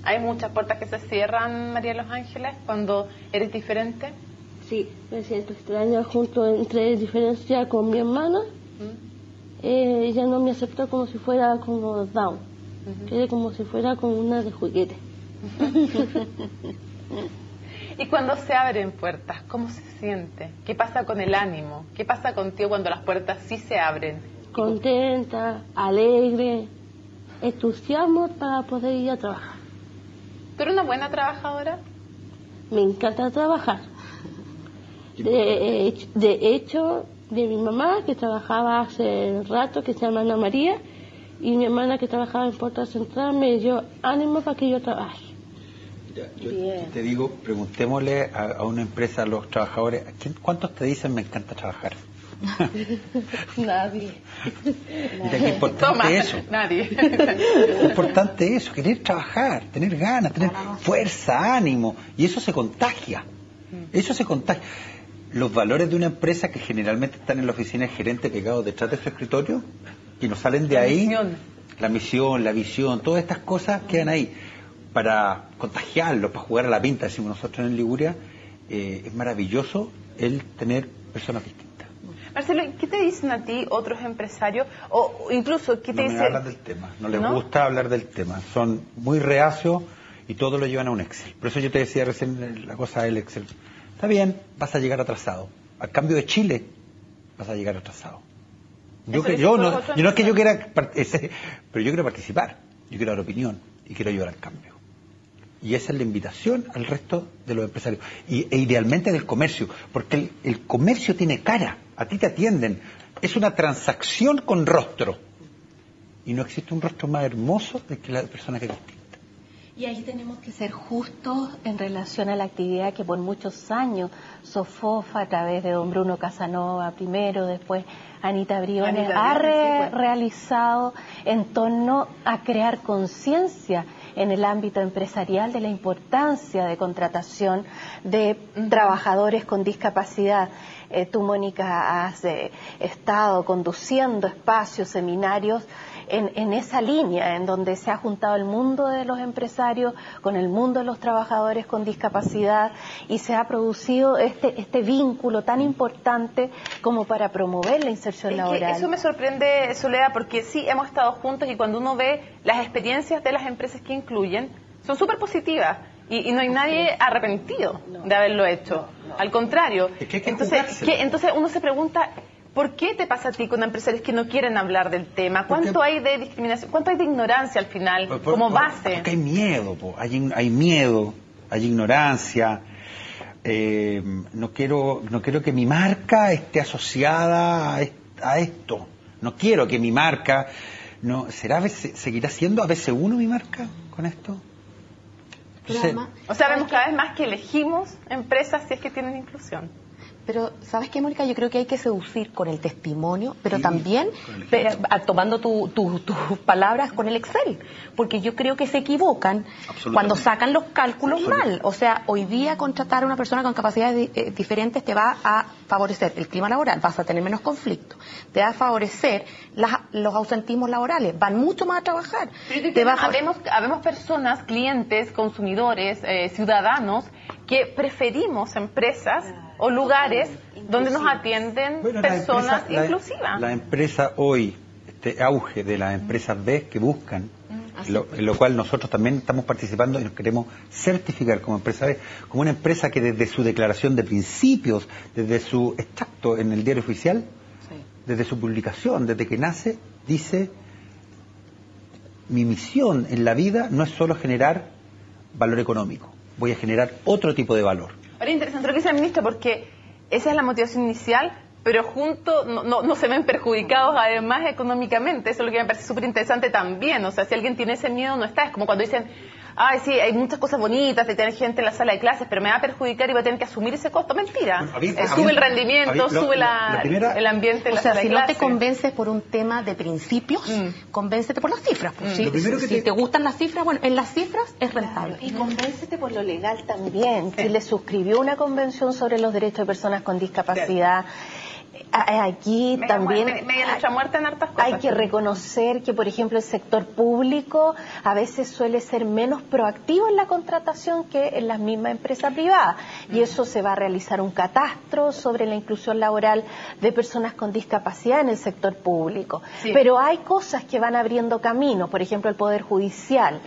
¿Hay muchas puertas que se cierran, María de los Ángeles, cuando eres diferente? Sí, me siento extraña junto entre diferencia con mi hermana. Ella no me acepta como si fuera como Down. Quiere como si fuera como una de juguete. Y cuando se abren puertas, ¿cómo se siente? ¿Qué pasa con el ánimo? ¿Qué pasa contigo cuando las puertas sí se abren? Contenta, alegre, entusiasmo para poder ir a trabajar. ¿Tú eres una buena trabajadora? Me encanta trabajar. De hecho, de mi mamá, que trabajaba hace rato, que se llama Ana María, y mi hermana, que trabajaba en Puerta Central, me dio ánimo para que yo trabaje. Yo te digo, preguntémosle a una empresa, a los trabajadores, ¿cuántos te dicen me encanta trabajar? Nadie. Mira, qué importante eso. Nadie. Es importante eso, querer trabajar, tener ganas, tener fuerza, ánimo, y eso se contagia. Eso se contagia. Los valores de una empresa, que generalmente están en la oficina del gerente pegados detrás de su escritorio, y no salen de ahí, la misión, la visión, todas estas cosas quedan ahí para contagiarlos, para jugar a la pinta, decimos nosotros en Liguria. Es maravilloso el tener personas distintas. Marcelo, ¿qué te dicen a ti otros empresarios? O incluso, ¿qué te dicen? No me hablan del tema, no les gusta hablar del tema, son muy reacios y todo lo llevan a un Excel. Por eso yo te decía recién la cosa del Excel. Está bien, vas a llegar atrasado. Al cambio de Chile, vas a llegar atrasado. No es que yo quiera, pero yo quiero participar, yo quiero dar opinión y quiero ayudar al cambio. Y esa es la invitación al resto de los empresarios. E idealmente del comercio, porque el comercio tiene cara, a ti te atienden. Es una transacción con rostro. Y no existe un rostro más hermoso que la persona que es distinta. Y ahí tenemos que ser justos en relación a la actividad que por muchos años Sofofa, a través de don Bruno Casanova primero, después Anita Briones, realizado en torno a crear conciencia en el ámbito empresarial de la importancia de contratación de trabajadores con discapacidad. Tú, Mónica, has estado conduciendo espacios, seminarios en esa línea, en donde se ha juntado el mundo de los empresarios con el mundo de los trabajadores con discapacidad, y se ha producido este vínculo tan importante como para promover la inserción laboral. Eso me sorprende, Soledad, porque sí hemos estado juntos, y cuando uno ve las experiencias de las empresas que incluyen, son súper positivas. Y no hay nadie arrepentido de haberlo hecho. Al contrario. Es que hay que entonces uno se pregunta, ¿por qué te pasa a ti con empresarios que no quieren hablar del tema? ¿Cuánto hay de discriminación? ¿Cuánto hay de ignorancia al final como base? Porque hay miedo, hay miedo, hay ignorancia. No quiero que mi marca esté asociada a esto. No quiero que mi marca... ¿Seguirá siendo ABC1 mi marca con esto? Entonces, o sea, vemos cada vez más que elegimos empresas si es que tienen inclusión. Pero, ¿sabes qué, Mónica? Yo creo que hay que seducir con el testimonio, pero también tomando tus palabras con el Excel, porque yo creo que se equivocan cuando sacan los cálculos mal. O sea, hoy día contratar a una persona con capacidades diferentes te va a favorecer el clima laboral, vas a tener menos conflicto, te va a favorecer los ausentismos laborales, van mucho más a trabajar. Habemos personas, clientes, consumidores, ciudadanos, que preferimos empresas o lugares donde nos atienden personas inclusivas. La empresa hoy, este auge de las empresas B que buscan, en lo cual nosotros también estamos participando y nos queremos certificar como empresa B, como una empresa que desde su declaración de principios, desde su extracto en el diario oficial, desde su publicación, desde que nace, dice: mi misión en la vida no es solo generar valor económico, voy a generar otro tipo de valor. Ahora es interesante lo que dice el ministro, porque esa es la motivación inicial, pero juntos no se ven perjudicados además económicamente. Eso es lo que me parece súper interesante también. O sea, si alguien tiene ese miedo, no está. Es como cuando dicen: ay, sí, hay muchas cosas bonitas de tener gente en la sala de clases, pero me va a perjudicar y voy a tener que asumir ese costo. Mentira. Sube el rendimiento, sube el ambiente en la sala de clases. O sea, si no te convences por un tema de principios, convéncete por las cifras. Pues, si te gustan las cifras, bueno, en las cifras es rentable. Y convéncete por lo legal también. Chile suscribió una convención sobre los derechos de personas con discapacidad. Aquí también hay que reconocer que, por ejemplo, el sector público a veces suele ser menos proactivo en la contratación que en las mismas empresas privadas, y eso se va a realizar un catastro sobre la inclusión laboral de personas con discapacidad en el sector público. Pero hay cosas que van abriendo camino, por ejemplo, el Poder Judicial,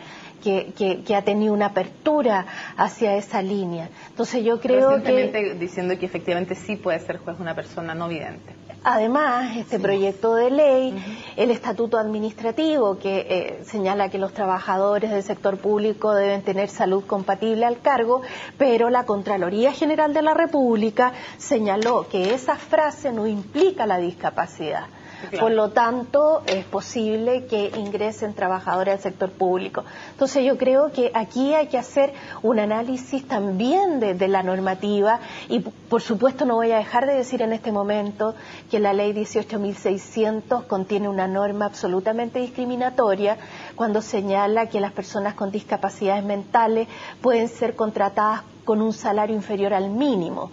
que ha tenido una apertura hacia esa línea. Entonces yo creo que... diciendo que efectivamente sí puede ser juez una persona no vidente. Además, este proyecto de ley, el estatuto administrativo que señala que los trabajadores del sector público deben tener salud compatible al cargo, pero la Contraloría General de la República señaló que esa frase no implica la discapacidad. Claro. Por lo tanto, es posible que ingresen trabajadores al sector público. Entonces yo creo que aquí hay que hacer un análisis también de la normativa, y por supuesto no voy a dejar de decir en este momento que la ley 18.600 contiene una norma absolutamente discriminatoria cuando señala que las personas con discapacidades mentales pueden ser contratadas con un salario inferior al mínimo.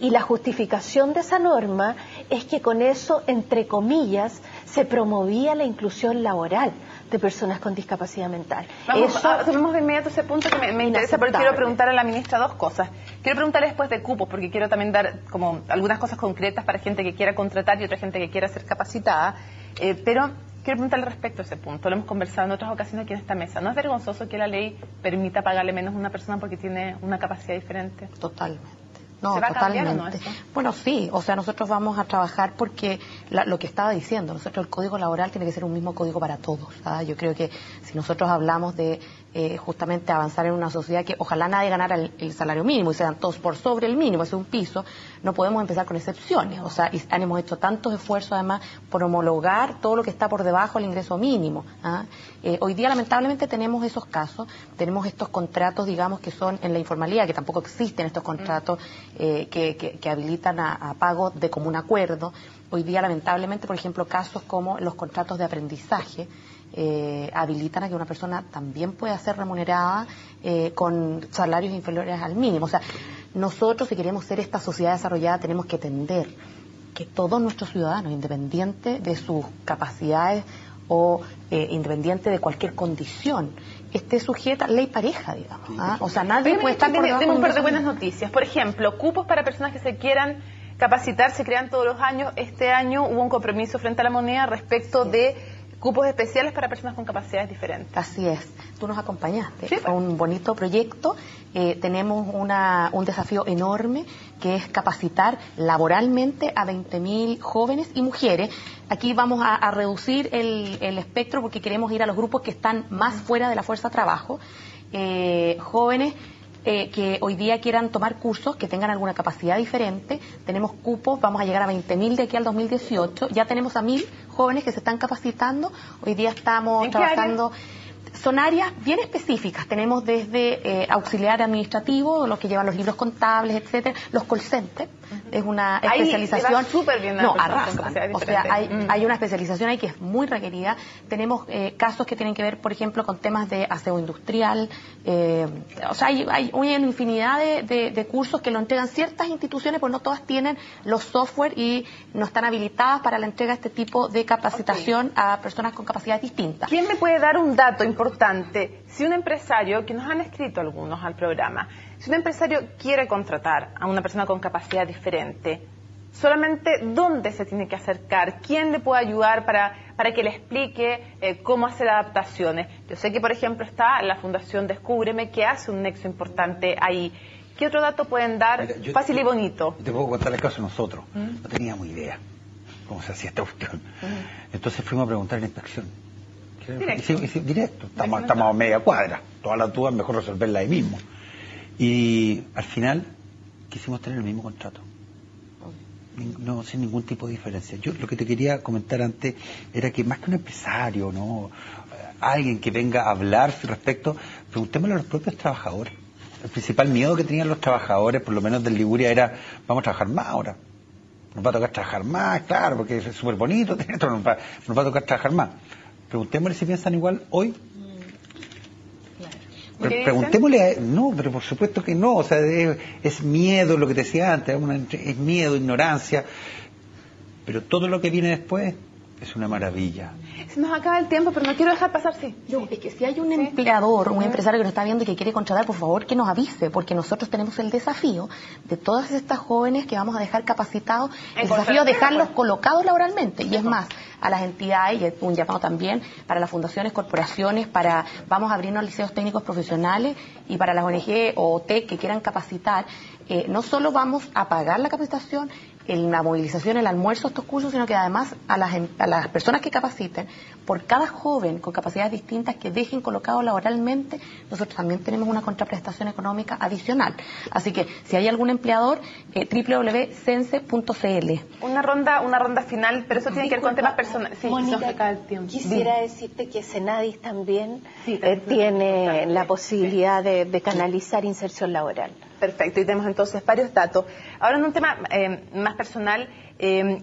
Y la justificación de esa norma es que con eso, entre comillas, se promovía la inclusión laboral de personas con discapacidad mental. Tomemos de inmediato ese punto que me interesa, porque quiero preguntar a la ministra dos cosas. Quiero preguntarle después de cupos, porque quiero también dar como algunas cosas concretas para gente que quiera contratar y otra gente que quiera ser capacitada. Pero quiero preguntarle respecto a ese punto. Lo hemos conversado en otras ocasiones aquí en esta mesa. ¿No es vergonzoso que la ley permita pagarle menos a una persona porque tiene una capacidad diferente? Totalmente. No, totalmente. Bueno, sí, o sea, nosotros vamos a trabajar porque lo que estaba diciendo, nosotros el código laboral tiene que ser un mismo código para todos. Yo creo que si nosotros hablamos de justamente avanzar en una sociedad que ojalá nadie ganara el salario mínimo y sean todos por sobre el mínimo, es un piso, no podemos empezar con excepciones. O sea, hemos hecho tantos esfuerzos además por homologar todo lo que está por debajo del ingreso mínimo. Hoy día lamentablemente tenemos esos casos, tenemos estos contratos, digamos, que son en la informalidad, que tampoco existen estos contratos que habilitan a pago de común acuerdo. Hoy día lamentablemente, por ejemplo, casos como los contratos de aprendizaje habilitan a que una persona también pueda ser remunerada con salarios inferiores al mínimo. O sea, nosotros, si queremos ser esta sociedad desarrollada, tenemos que tender que todos nuestros ciudadanos, independiente de sus capacidades o independiente de cualquier condición, esté sujeta a ley pareja, digamos. O sea, nadie puede estar por debajo. Tengo un par de buenas noticias. Por ejemplo, cupos para personas que se quieran capacitar se crean todos los años. Este año hubo un compromiso frente a la moneda respecto de cupos especiales para personas con capacidades diferentes. Así es. Tú nos acompañaste. Sí, fue un bonito proyecto. Tenemos un desafío enorme, que es capacitar laboralmente a 20.000 jóvenes y mujeres. Aquí vamos a reducir el espectro porque queremos ir a los grupos que están más fuera de la fuerza de trabajo. Jóvenes que hoy día quieran tomar cursos, que tengan alguna capacidad diferente. Tenemos cupos, vamos a llegar a 20.000 de aquí al 2018. Ya tenemos a 1.000 jóvenes que se están capacitando. Hoy día estamos trabajando Son áreas bien específicas. Tenemos desde auxiliar administrativo, los que llevan los libros contables, etcétera, los call centers. Es una especialización. Súper bien. No, arrasan. O sea, hay una especialización ahí que es muy requerida. Tenemos casos que tienen que ver, por ejemplo, con temas de aseo industrial. O sea, hay una infinidad de cursos que lo entregan ciertas instituciones, pues no todas tienen los software y no están habilitadas para la entrega de este tipo de capacitación a personas con capacidades distintas. ¿Quién me puede dar un dato importante? Si un empresario, que nos han escrito algunos al programa, si un empresario quiere contratar a una persona con capacidad diferente, solamente dónde se tiene que acercar, quién le puede ayudar para que le explique cómo hacer adaptaciones. Yo sé que, por ejemplo, está la Fundación Descúbreme, que hace un nexo importante ahí. ¿Qué otro dato pueden dar? Mira, fácil y bonito. Te puedo contar el caso de nosotros. No teníamos idea cómo se hacía esta cuestión. Entonces fuimos a preguntar en la inspección. Directo. Estamos a media cuadra. Todas las dudas mejor resolverlas ahí mismo. Y al final quisimos tener el mismo contrato. No, sin ningún tipo de diferencia. Yo lo que te quería comentar antes era que más que un empresario, ¿no? Alguien que venga a hablar respecto, preguntémosle a los propios trabajadores. El principal miedo que tenían los trabajadores, por lo menos del Liguria, era: vamos a trabajar más ahora. Nos va a tocar trabajar más, claro, porque es súper bonito, nos va a tocar trabajar más. Preguntémosle si piensan igual hoy. Preguntémosle no, pero por supuesto que no, o sea, es miedo, lo que te decía antes, es miedo, ignorancia, pero todo lo que viene después es una maravilla. Se nos acaba el tiempo, pero no quiero dejar pasar, sí. No, es que si hay un empleador, un empresario que nos está viendo y que quiere contratar, por favor que nos avise, porque nosotros tenemos el desafío de todas estas jóvenes que vamos a dejar capacitados, el desafío de dejarlos colocados laboralmente, y es más, a las entidades, y un llamado también para las fundaciones, corporaciones, vamos a abrirnos liceos técnicos profesionales, y para las ONG o TEC que quieran capacitar, no solo vamos a pagar la capacitación, la movilización, el almuerzo, estos cursos, sino que además a las personas que capaciten, por cada joven con capacidades distintas que dejen colocado laboralmente, nosotros también tenemos una contraprestación económica adicional. Así que si hay algún empleador, www.cense.cl. Una ronda final, pero eso tiene que ver con temas personales. Sí, Mónica, quisiera decirte que Senadis también tiene la posibilidad de canalizar inserción laboral. Perfecto, y tenemos entonces varios datos. Ahora en un tema más personal,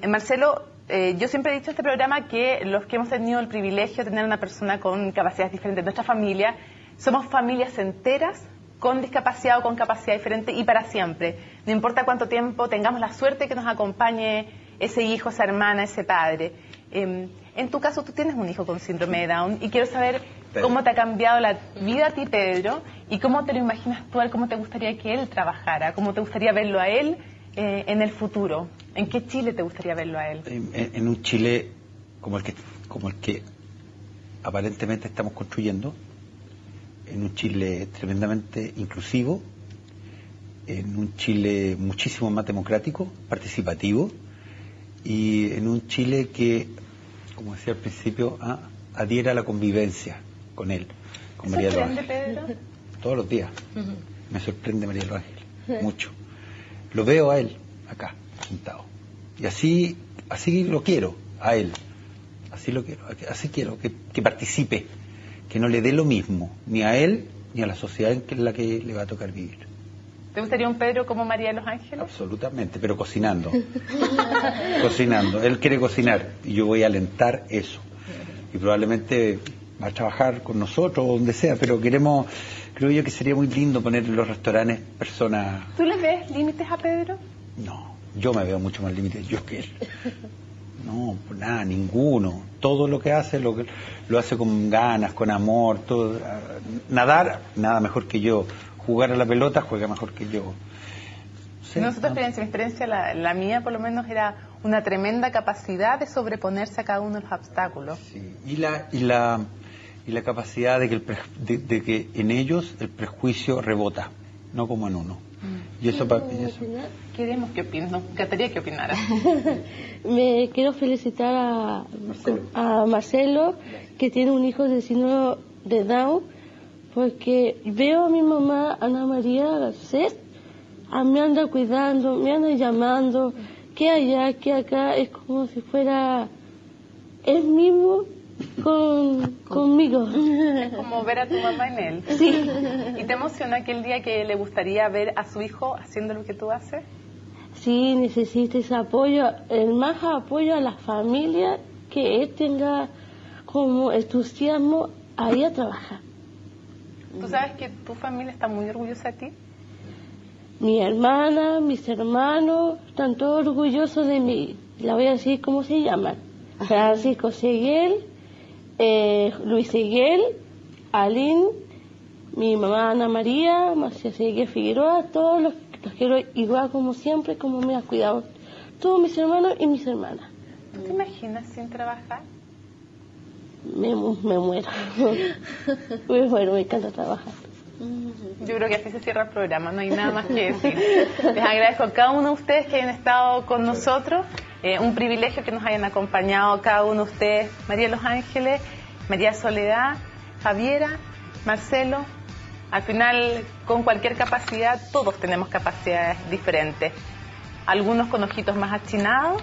Marcelo, yo siempre he dicho en este programa que los que hemos tenido el privilegio de tener una persona con capacidades diferentes en nuestra familia, somos familias enteras con discapacidad o con capacidad diferente y para siempre. No importa cuánto tiempo, tengamos la suerte que nos acompañe ese hijo, esa hermana, ese padre. En tu caso, tú tienes un hijo con síndrome de Down y quiero saber cómo te ha cambiado la vida a ti, Pedro, y cómo te lo imaginas tú, cómo te gustaría que él trabajara, cómo te gustaría verlo a él en el futuro. ¿En qué Chile te gustaría verlo a él? En un Chile como el que aparentemente estamos construyendo, en un Chile tremendamente inclusivo, en un Chile muchísimo más democrático, participativo, y en un Chile que, como decía al principio, adhiera a la convivencia con él, con María de los Ángeles. Pedro? Todos los días. Me sorprende María de los Ángeles, mucho. Lo veo a él, acá, sentado. Y así lo quiero, a él. Así quiero que participe, que no le dé lo mismo, ni a él, ni a la sociedad en la que le va a tocar vivir. ¿Te gustaría un Pedro como María de los Ángeles? Absolutamente, pero cocinando. Cocinando. Él quiere cocinar y yo voy a alentar eso. Y probablemente va a trabajar con nosotros o donde sea, pero creo yo que sería muy lindo poner en los restaurantes personas... ¿Tú le ves límites a Pedro? No, yo me veo mucho más límites yo que él. No, pues nada, ninguno. Todo lo que hace lo hace con ganas, con amor, todo. Nadar, nada mejor que yo. Jugar a la pelota, juega mejor que yo. Sí, mi experiencia, la mía por lo menos, era una tremenda capacidad de sobreponerse a cada uno de los obstáculos. Sí. Y la capacidad de que en ellos el prejuicio rebota, no como en uno. Y eso queremos que opines, nos encantaría que opinara. Me quiero felicitar a Marcelo, que tiene un hijo de síndrome de Down, porque veo a mi mamá, Ana María Garcés, me anda cuidando, me anda llamando, que allá, que acá, es como si fuera él mismo conmigo. Es como ver a tu mamá en él. Sí. ¿Y te emociona aquel día que le gustaría ver a su hijo haciendo lo que tú haces? Sí, necesita ese apoyo, el más apoyo a la familia, que él tenga como entusiasmo a ir a trabajar. ¿Tú sabes que tu familia está muy orgullosa de ti? Mi hermana, mis hermanos, están todos orgullosos de mí. La voy a decir cómo se llaman. Francisco Seguel, Luis Seguel, Aline, mi mamá Ana María, Marcia Seguel Figueroa, todos los quiero igual como siempre, como me ha cuidado. Todos mis hermanos y mis hermanas. ¿Tú te imaginas sin trabajar? Me muero. Me encanta trabajar. Yo creo que así se cierra el programa, no hay nada más que decir. Les agradezco a cada uno de ustedes que hayan estado con nosotros. Un privilegio que nos hayan acompañado cada uno de ustedes. María de los Ángeles, María Soledad, Javiera, Marcelo. Al final, con cualquier capacidad, todos tenemos capacidades diferentes. Algunos con ojitos más achinados.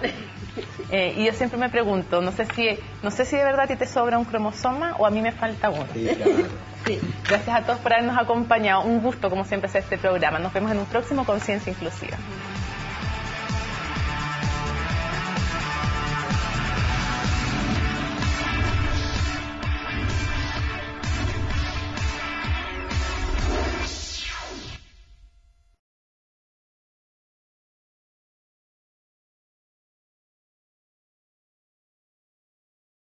Y yo siempre me pregunto, no sé si de verdad a ti te sobra un cromosoma o a mí me falta uno. Sí, claro. Sí. Gracias a todos por habernos acompañado. Un gusto, como siempre, hacer este programa. Nos vemos en un próximo Conciencia Inclusiva.